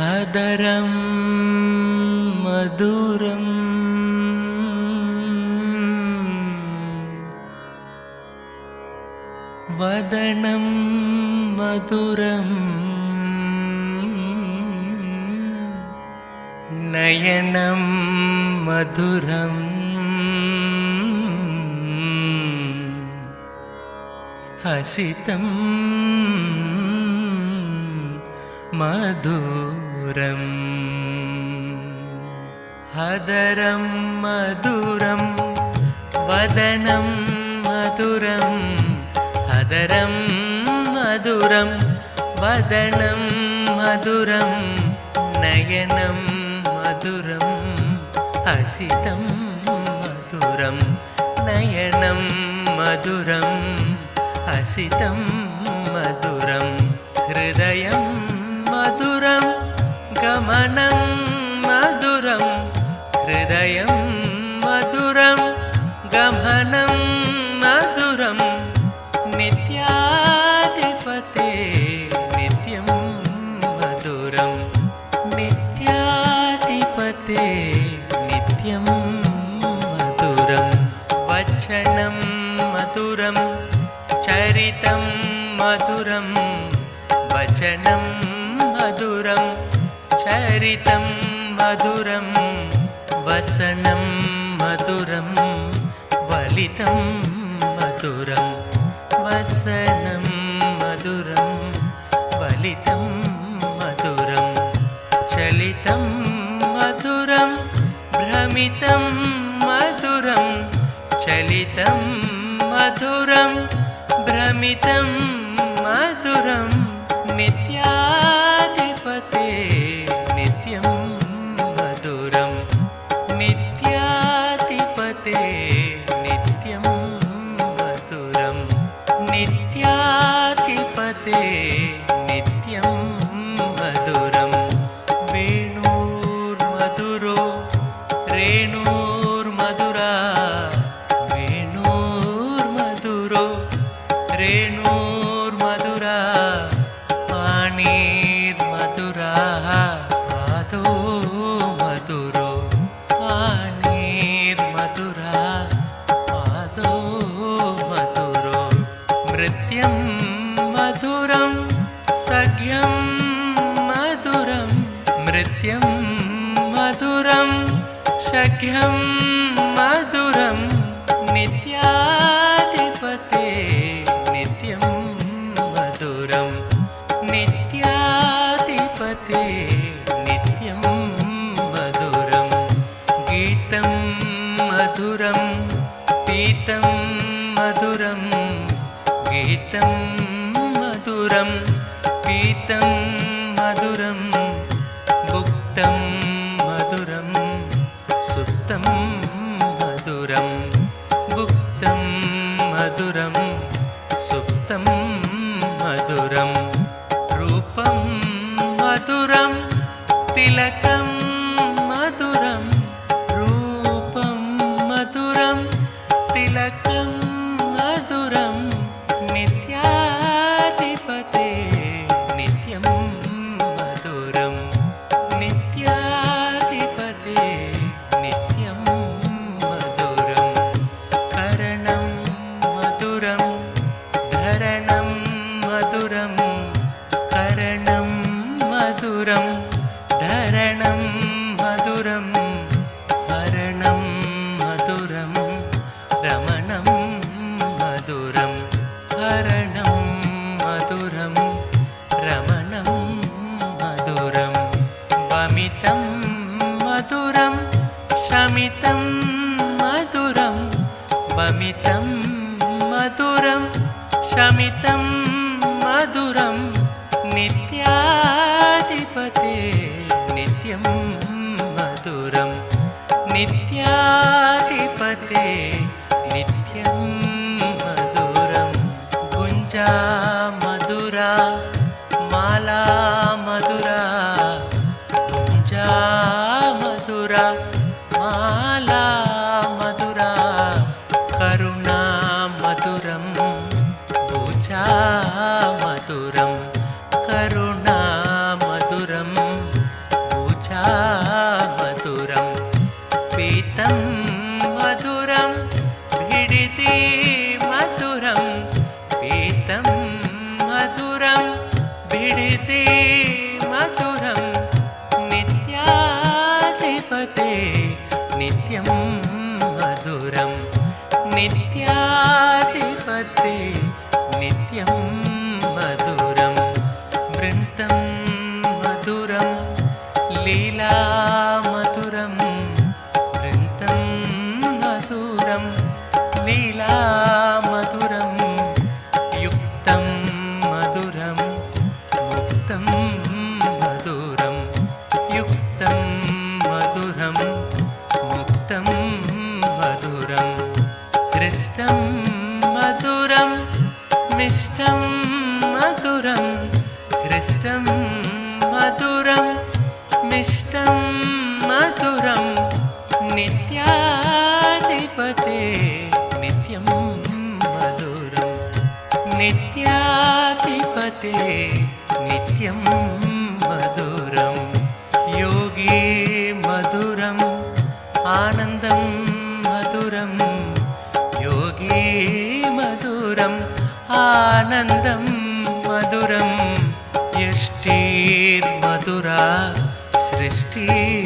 अदरं मधुरं वदनं मधुरं नयनं मधुरं हसितं मधुरम् अदरं मधुरं वदनं मधुरं अदरं मधुरं वदनं मधुरं नयनं मधुरं हसितं मधुरं नयनं मधुरं हसितं मधुरं हृदयं मधुरं गमनं मधुरं हृदयं मधुरं गमनं मधुरं नित्याधिपते नित्यं मधुरं नित्याधिपते नित्यं मधुरं वचनं मधुरं चरितं मधुरं वचनं मधुरं चरितं मधुरं वसनं मधुरं वलितं मधुरं वसनं मधुरं वलितं मधुरं चलितं मधुरं भ्रमितं मधुरं चलितं मधुरं भ्रमितं मधुरं नित्याधिपते नित्यं मधुरं नित्याधिपते नित्यं मधुरं नित्याधिपते नित्यं मधुरं वेणुर्मधुरो रेणुर्मधुरा वेणुर्मधुरो रेणुर्मधुरा पाणिर्मधुरा पादो मधुरो पाणिर्मधुरा पादो मधुरो नृत्यं मधुरं सख्यं मधुरं नृत्यं मधुरं सख्यं मधुरं नित्याधिपते नित्यं मधुरं नित्याधिपते नित्यं मधुरं गीतं मधुरं पीतं मधुरं गीतं मधुरं पीतं मधुरं भुक्तं मधुरं सुप्तं मधुरं भुक्तं मधुरं सुप्तं मधुरं रूपं मधुरं तिलकं मधुरं रूपं मधुरं तिलकं मधुरं नित्याधिपते नित्यं मधुरं नित्याधिपते नित्यं मधुरं करणं मधुरं धरणं मधुरं करणं मधुरं धरणं लीला मधुरं वृन्तं मधुरं लीला मधुरं युक्तं मधुरं मुक्तं मधुरं युक्तं मधुरं मुक्तं मधुरं हृष्टं मधुरं मिष्टं मधुरं हृष्टं मधुरं मिष्टं मधुरं नित्याधिपते नित्यं मधुरं नित्याधिपते नित्यं मधुरं योगी मधुरम् आनन्दं मधुरं योगी मधुरम् आनन्दं मधुरं यष्टिर्मधुरा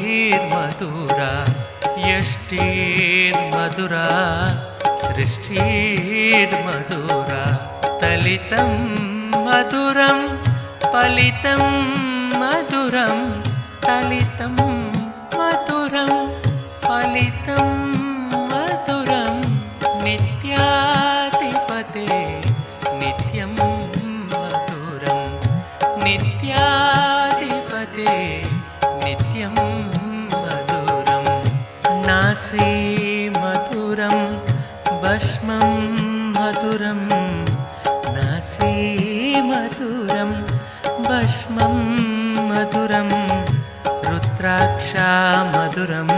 सृष्टिर्मधुरा यष्टिर्मधुरा सृष्टिर्मधुरा तलितं मधुरं फलितं मधुरं तलितं मधुरं फलितं मधुरं नित्याधिपते नित्यं मधुरं नित्याधिपते नित्यं मधुरं नासी मधुरं भस्मं मधुरं नासी मधुरं भस्मं मधुरं रुद्राक्षा मधुरं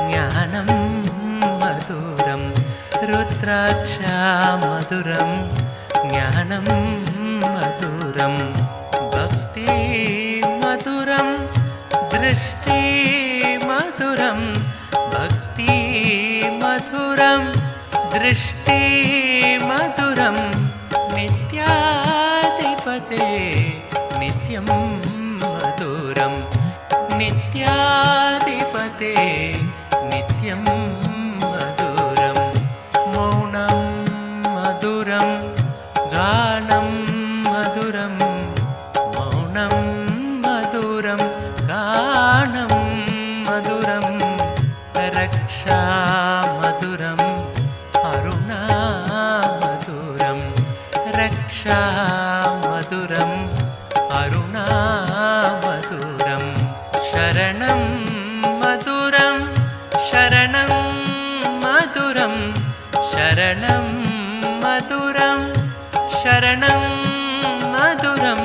ज्ञानं मधुरं रुद्राक्षा मधुरं ज्ञानं मधुरं भक्ति मधुरं दृष्टि मधुरं भक्ति मधुरं दृष्टि मधुरं नित्याधिपते नित्यं मधुरं नित्याधिपते नित्यं मधुरं मौनं मधुरं गानं मधुरं मौनं मधुरं गानं मधुरं रक्षा मधुरं अरुणा मधुरं रक्षा मधुरं अरुणा मधुरं शरणं मधुरं शरणं मधुरं शरणं मधुरं शरणं मधुरं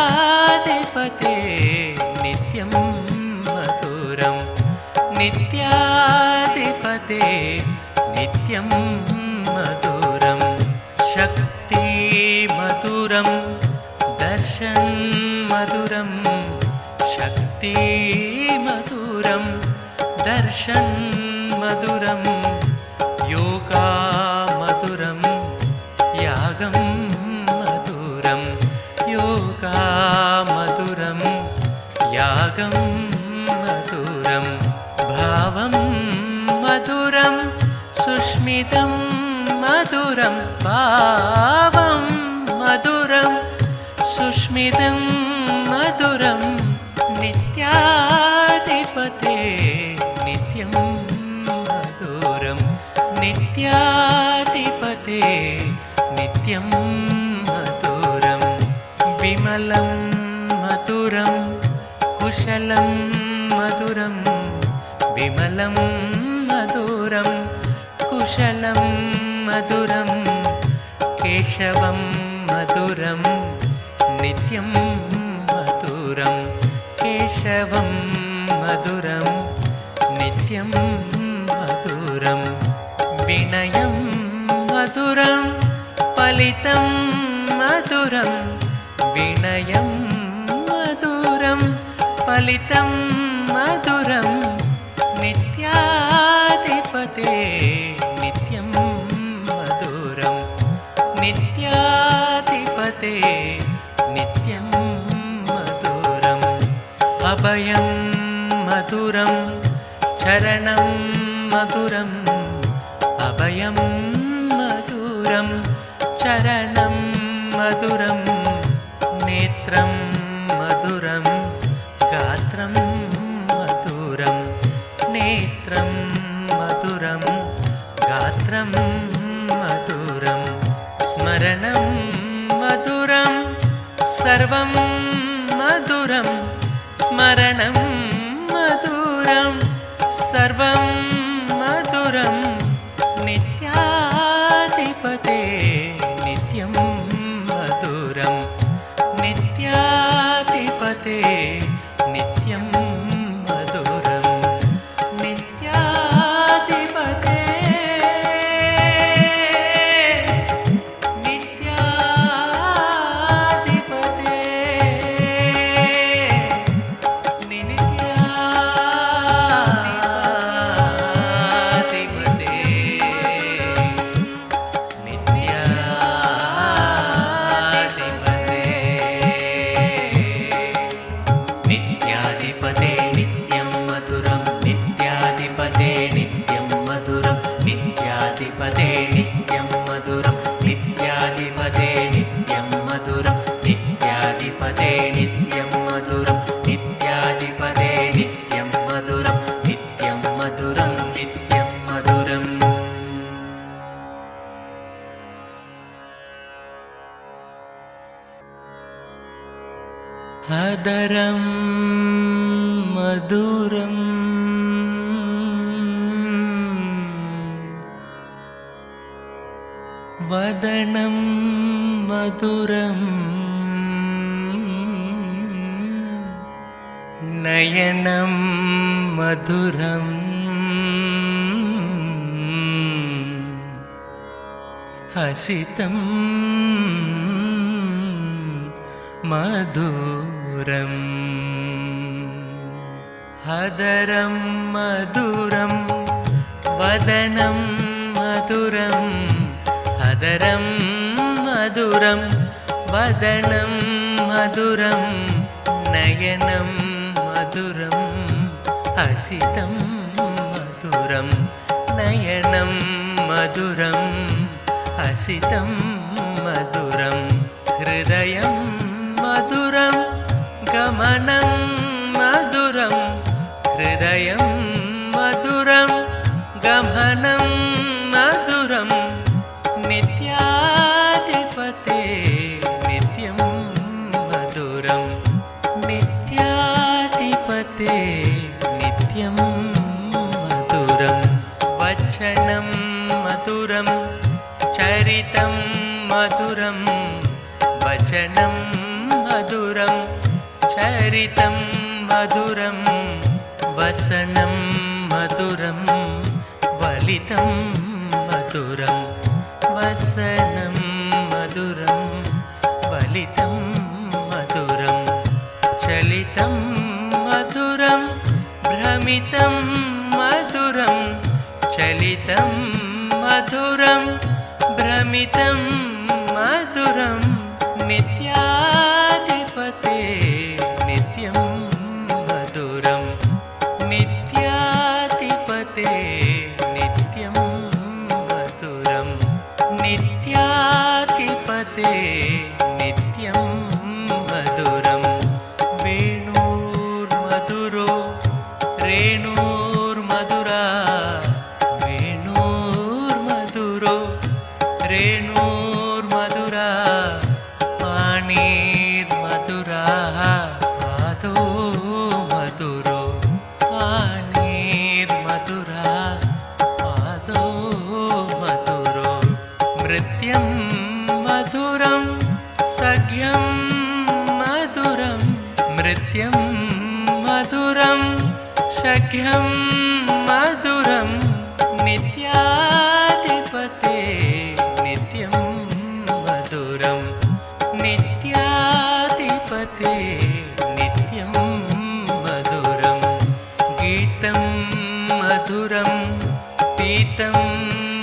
नित्याधिपते नित्यं मधुरं नित्याधिपते नित्यं मधुरं शक्ति मधुरं दर्शन मधुरं शक्ति मधुरं दर्शन मधुरं योगा मधुरं यागं मधुरं योगा मधुरं यागं मधुरं भावं मधुरं सुष्मितं मधुरं भावं मधुरं सुष्मितं मधुरं नित्याधिपते नित्यं मधुरं नित्याधिपते नित्यं मधुरं विमलं मधुरं कुशलं मधुरं विमलं मधुरं कुशलं मधुरं केशवं मधुरं नित्यं मधुरं केशवं मधुरं नित्यं मधुरं विनयं मधुरं फलितं मधुरं विनयं मधुरं फलितं मधुरं नित्याधिपते नित्यं मधुरं नित्याधिपते नित्यं मधुरम् अभयं मधुरं चरणं मधुरम् अभयं मधुरं चरणं मधुरं नेत्रं मधुरं स्मरणं मधुरं सर्वं मधुरं स्मरणं मधुरं सर्वं मधुरं नित्याधिपते नित्यं मधुरं नित्याधिपते नित्यं मधुरं नित्याधिपते नित्याधिपते नित्याधिपते नित्यं मधुरं नित्याधिपते नित्यं मधुरं नित्याधिपते नित्यं मधुरं नित्याधिपते नित्यं मधुरं नित्याधिपते नित्यं मधुरं नित्याधिपते नित्यं मधुरं नित्यं मधुरं नित्यं मधुरम् अदरं मधुरं वदनं मधुरं नयनं मधुरं हसितं मधुरम् हदरं मधुरं वदनं मधुरं हदरं मधुरं वदनं मधुरं नयनं मधुरं हसितं मधुरं नयनं मधुरं हसितं मधुरं हृदयं मधुरं गमनं मधुरं हृदयं मधुरं गमनं मधुरं नित्याधिपते नित्यं मधुरं नित्याधिपते नित्यं मधुरं वचनं मधुरं चरितं मधुरं वचनं मधुरं चरितं मधुरं वसनं मधुरं वलितं मधुरं वसनं मधुरं वलितं मधुरं चलितं मधुरं भ्रमितं मधुरं चलितं मधुरं भ्रमितं मधुरं नित्याधिपते नित्यं मधुरं नित्याधिपते नित्यं मधुरं नित्याधिपते नित्यं मधुरं वेणुर्मधुरो रेणुर्मधुरा वेणुर्मधुरो रेणुर्मधुरा पाणिर्मधुरा पादो मधुरो पाणिर्मधुरा पादो मधुरो नृत्यं मधुरं सख्यं मधुरं नृत्यं मधुरं सख्यं मधुरं नित्याधिपते नित्यं मधुरं नित्याधिपते नित्यं मधुरं गीतं मधुरं पीतं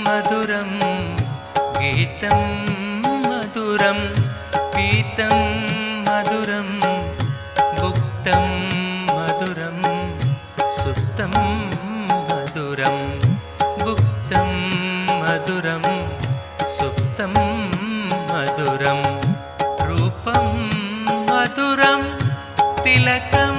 मधुरं गीतं मधुरं पीतं मधुरं भुक्तं मधुरं सुप्तं मधुरं भुक्तं मधुरं सुप्तं मधुरं रूपं मधुरं तिलकं